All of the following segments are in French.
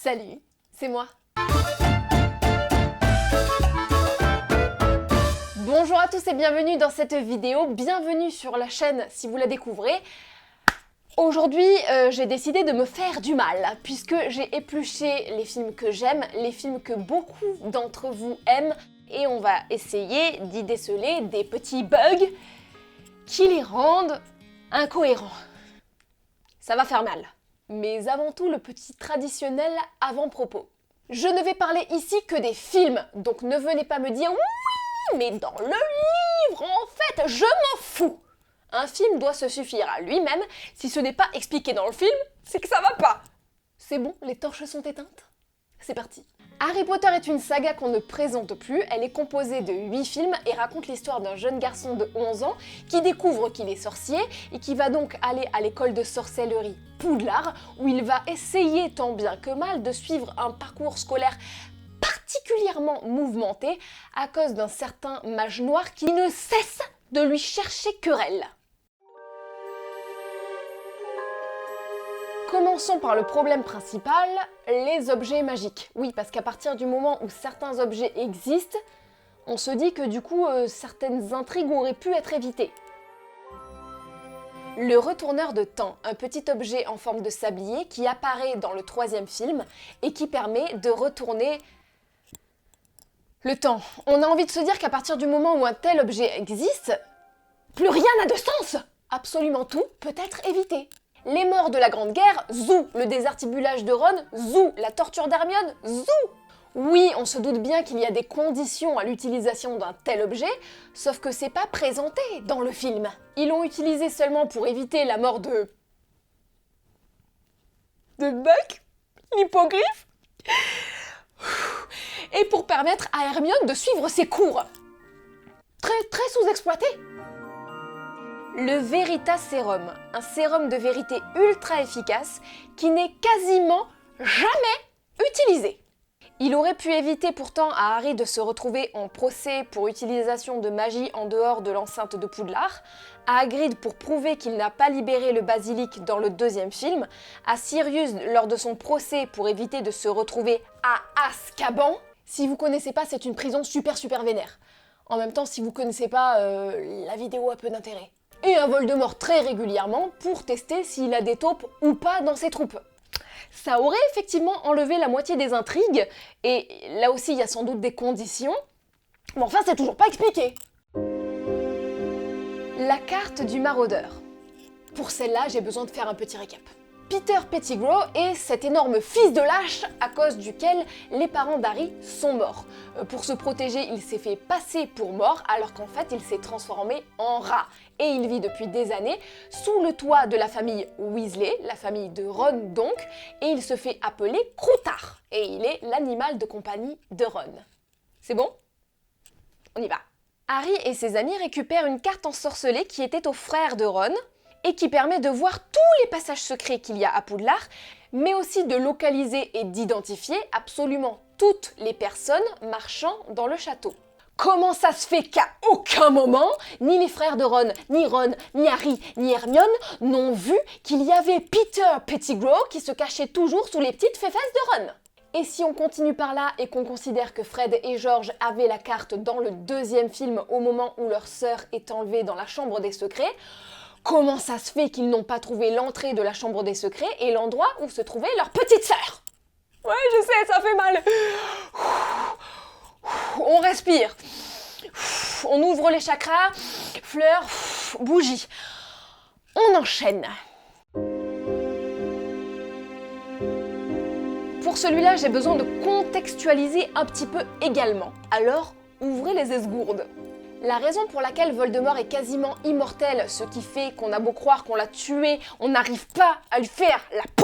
Salut, c'est moi. Bonjour à tous et bienvenue dans cette vidéo, bienvenue sur la chaîne si vous la découvrez. Aujourd'hui, j'ai décidé de me faire du mal, puisque j'ai épluché les films que j'aime, les films que beaucoup d'entre vous aiment, et on va essayer d'y déceler des petits bugs qui les rendent incohérents. Ça va faire mal. Mais avant tout, le petit traditionnel avant-propos. Je ne vais parler ici que des films, donc ne venez pas me dire « Oui, mais dans le livre, en fait, je m'en fous !» Un film doit se suffire à lui-même. Si ce n'est pas expliqué dans le film, c'est que ça va pas. C'est bon, les torches sont éteintes? C'est parti. Harry Potter est une saga qu'on ne présente plus. Elle est composée de 8 films et raconte l'histoire d'un jeune garçon de 11 ans qui découvre qu'il est sorcier et qui va donc aller à l'école de sorcellerie Poudlard où il va essayer tant bien que mal de suivre un parcours scolaire particulièrement mouvementé à cause d'un certain mage noir qui ne cesse de lui chercher querelle. Commençons par le problème principal, les objets magiques. Oui, parce qu'à partir du moment où certains objets existent, on se dit que du coup, certaines intrigues auraient pu être évitées. Le retourneur de temps, un petit objet en forme de sablier qui apparaît dans le 3e film et qui permet de retourner le temps. On a envie de se dire qu'à partir du moment où un tel objet existe, plus rien n'a de sens! Absolument tout peut être évité. Les morts de la Grande Guerre, zou! Le désarticulage de Ron, zou! La torture d'Hermione, zou! Oui, on se doute bien qu'il y a des conditions à l'utilisation d'un tel objet, sauf que c'est pas présenté dans le film. Ils l'ont utilisé seulement pour éviter la mort de Buck, l'hippogriffe, et pour permettre à Hermione de suivre ses cours. Très sous-exploité. Le Veritaserum, un sérum de vérité ultra efficace qui n'est quasiment jamais utilisé. Il aurait pu éviter pourtant à Harry de se retrouver en procès pour utilisation de magie en dehors de l'enceinte de Poudlard, à Hagrid pour prouver qu'il n'a pas libéré le basilic dans le 2e film, à Sirius lors de son procès pour éviter de se retrouver à Azkaban. Si vous connaissez pas, c'est une prison super vénère. En même temps, si vous connaissez pas, la vidéo a peu d'intérêt. Et un Voldemort très régulièrement pour tester s'il a des taupes ou pas dans ses troupes. Ça aurait effectivement enlevé la moitié des intrigues, et là aussi il y a sans doute des conditions, mais enfin c'est toujours pas expliqué. La carte du maraudeur. Pour celle-là, j'ai besoin de faire un petit récap. Peter Pettigrew est cet énorme fils de lâche à cause duquel les parents d'Harry sont morts. Pour se protéger, il s'est fait passer pour mort alors qu'en fait il s'est transformé en rat. Et il vit depuis des années sous le toit de la famille Weasley, la famille de Ron donc, et il se fait appeler Croutard. Et il est l'animal de compagnie de Ron. C'est bon? On y va. Harry et ses amis récupèrent une carte ensorcelée qui était au frère de Ron, et qui permet de voir tous les passages secrets qu'il y a à Poudlard, mais aussi de localiser et d'identifier absolument toutes les personnes marchant dans le château. Comment ça se fait qu'à aucun moment, ni les frères de Ron, ni Harry, ni Hermione n'ont vu qu'il y avait Peter Pettigrew qui se cachait toujours sous les petites fesses de Ron? Et si on continue par là et qu'on considère que Fred et George avaient la carte dans le 2e film au moment où leur sœur est enlevée dans la chambre des secrets, comment ça se fait qu'ils n'ont pas trouvé l'entrée de la chambre des secrets et l'endroit où se trouvait leur petite sœur? Ouais, je sais, ça fait mal. On respire. On ouvre les chakras, fleurs, bougies. On enchaîne. Pour celui-là, j'ai besoin de contextualiser un petit peu également. Alors, ouvrez les esgourdes. La raison pour laquelle Voldemort est quasiment immortel, ce qui fait qu'on a beau croire qu'on l'a tué, on n'arrive pas à lui faire la peau,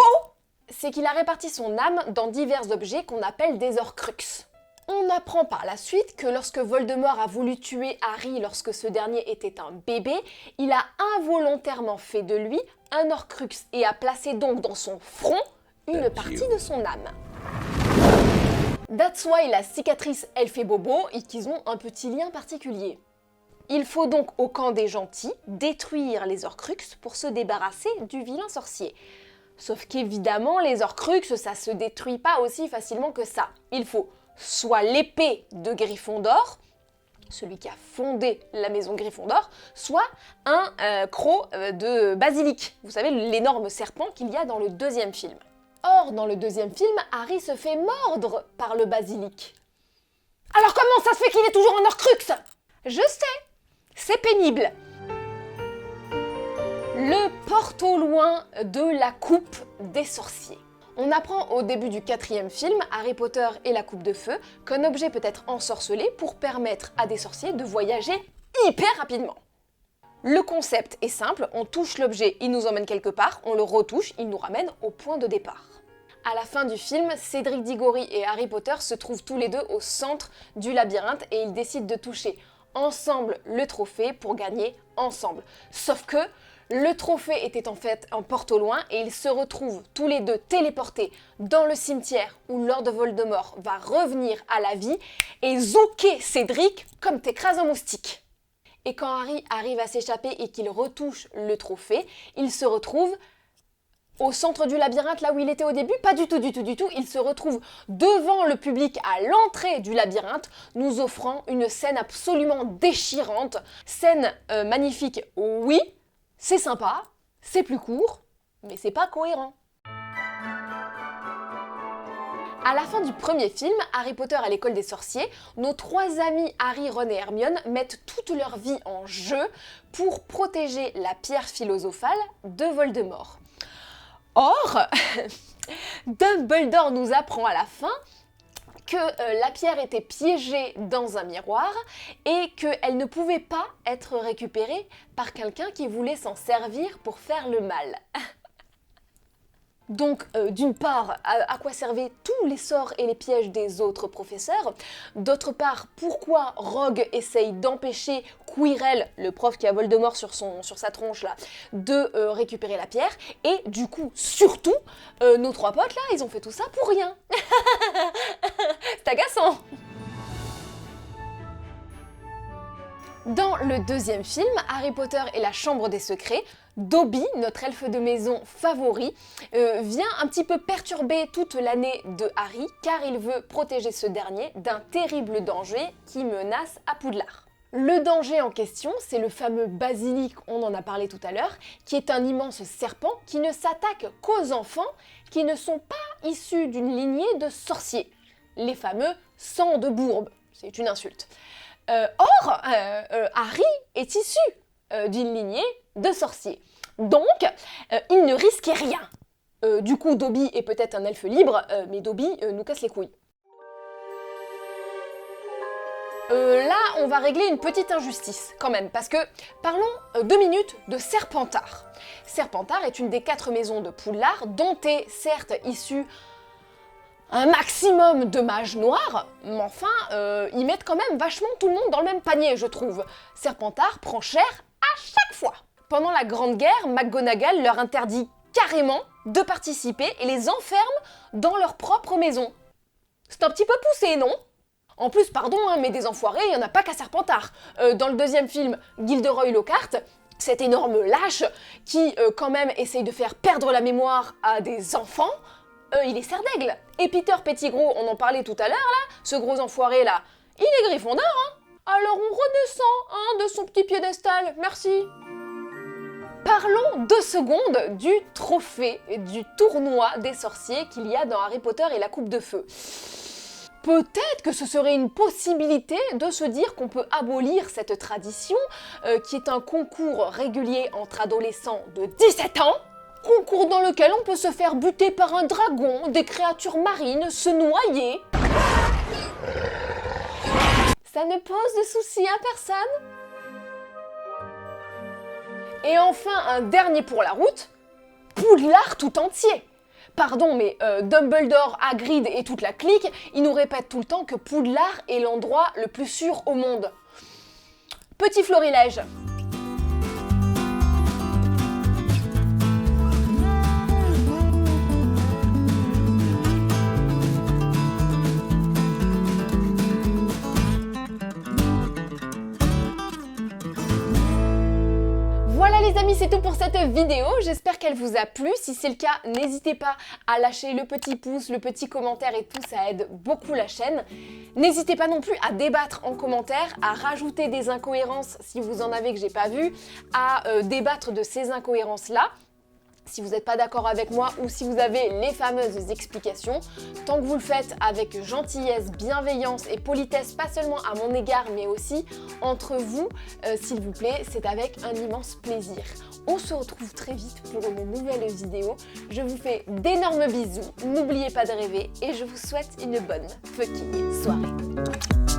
c'est qu'il a réparti son âme dans divers objets qu'on appelle des Horcruxes. On apprend par la suite que lorsque Voldemort a voulu tuer Harry lorsque ce dernier était un bébé, il a involontairement fait de lui un Horcrux et a placé donc dans son front une partie de son âme. That's why la cicatrice elle fait bobo et qu'ils ont un petit lien particulier. Il faut donc au camp des gentils détruire les Horcruxes pour se débarrasser du vilain sorcier. Sauf qu'évidemment, les Horcruxes, ça se détruit pas aussi facilement que ça. Il faut soit l'épée de Gryffondor, celui qui a fondé la maison Gryffondor, soit un croc de basilic. Vous savez, l'énorme serpent qu'il y a dans le deuxième film. Or, dans le deuxième film, Harry se fait mordre par le basilic. Alors comment ça se fait qu'il est toujours en Horcrux? Je sais, c'est pénible. Le porte au loin de la coupe des sorciers. On apprend au début du 4e film, Harry Potter et la coupe de feu, qu'un objet peut être ensorcelé pour permettre à des sorciers de voyager hyper rapidement. Le concept est simple, on touche l'objet, il nous emmène quelque part, on le retouche, il nous ramène au point de départ. À la fin du film, Cédric Diggory et Harry Potter se trouvent tous les deux au centre du labyrinthe et ils décident de toucher ensemble le trophée pour gagner ensemble. Sauf que le trophée était en fait en porte au loin et ils se retrouvent tous les deux téléportés dans le cimetière où Lord Voldemort va revenir à la vie et zouker Cédric comme t'écrases un moustique. Et quand Harry arrive à s'échapper et qu'il retouche le trophée, il se retrouve au centre du labyrinthe, là où il était au début, pas du tout, il se retrouve devant le public à l'entrée du labyrinthe, nous offrant une scène absolument déchirante, scène magnifique, oui, c'est sympa, c'est plus court, mais c'est pas cohérent. À la fin du premier film, Harry Potter à l'école des sorciers, nos trois amis Harry, Ron et Hermione mettent toute leur vie en jeu pour protéger la pierre philosophale de Voldemort. Or, Dumbledore nous apprend à la fin que la pierre était piégée dans un miroir et qu'elle ne pouvait pas être récupérée par quelqu'un qui voulait s'en servir pour faire le mal. Donc, d'une part, à quoi servaient tous les sorts et les pièges des autres professeurs? D'autre part, pourquoi Rogue essaye d'empêcher Quirrell, le prof qui a Voldemort sur sa tronche là, de récupérer la pierre? Et du coup, surtout, nos trois potes là, ils ont fait tout ça pour rien. C'est agaçant. Dans le deuxième film, Harry Potter et la Chambre des Secrets, Dobby, notre elfe de maison favori, vient un petit peu perturber toute l'année de Harry car il veut protéger ce dernier d'un terrible danger qui menace à Poudlard. Le danger en question, c'est le fameux basilic, on en a parlé tout à l'heure, qui est un immense serpent qui ne s'attaque qu'aux enfants qui ne sont pas issus d'une lignée de sorciers. Les fameux sang de bourbe, c'est une insulte. Or, Harry est issu d'une lignée de sorciers. Donc, il ne risquait rien. Du coup, Dobby est peut-être un elfe libre, mais Dobby nous casse les couilles. Là, on va régler une petite injustice, quand même, parce que parlons 2 minutes de Serpentard. Serpentard est une des 4 maisons de Poudlard, dont est certes issu un maximum de mages noirs, mais enfin, ils mettent quand même vachement tout le monde dans le même panier, je trouve. Serpentard prend cher à chaque fois. Pendant la Grande Guerre, McGonagall leur interdit carrément de participer et les enferme dans leur propre maison. C'est un petit peu poussé, non? En plus, pardon, hein, mais des enfoirés, il n'y en a pas qu'à Serpentard. Dans le deuxième film, Gilderoy Lockhart, cet énorme lâche qui, quand même, essaye de faire perdre la mémoire à des enfants, il est serre d'aigle. Et Peter Pettigrew, on en parlait tout à l'heure, là, ce gros enfoiré, là, il est Gryffondor, hein. Alors on redescend, hein, de son petit piédestal, merci. Parlons 2 secondes du trophée du tournoi des sorciers qu'il y a dans Harry Potter et la Coupe de Feu. Peut-être que ce serait une possibilité de se dire qu'on peut abolir cette tradition, qui est un concours régulier entre adolescents de 17 ans, concours dans lequel on peut se faire buter par un dragon, des créatures marines, se noyer. Ça ne pose de soucis à personne. Et enfin, un dernier pour la route, Poudlard tout entier. Pardon, mais Dumbledore, Hagrid et toute la clique, ils nous répètent tout le temps que Poudlard est l'endroit le plus sûr au monde. Petit florilège. Voilà les amis, c'est tout pour cette vidéo, j'espère qu'elle vous a plu. Si c'est le cas, n'hésitez pas à lâcher le petit pouce, le petit commentaire et tout, ça aide beaucoup la chaîne. N'hésitez pas non plus à débattre en commentaire, à rajouter des incohérences si vous en avez que j'ai pas vu, à débattre de ces incohérences-là. Si vous n'êtes pas d'accord avec moi ou si vous avez les fameuses explications, tant que vous le faites avec gentillesse, bienveillance et politesse, pas seulement à mon égard mais aussi entre vous, s'il vous plaît, c'est avec un immense plaisir. On se retrouve très vite pour une nouvelle vidéo. Je vous fais d'énormes bisous, n'oubliez pas de rêver et je vous souhaite une bonne fucking soirée.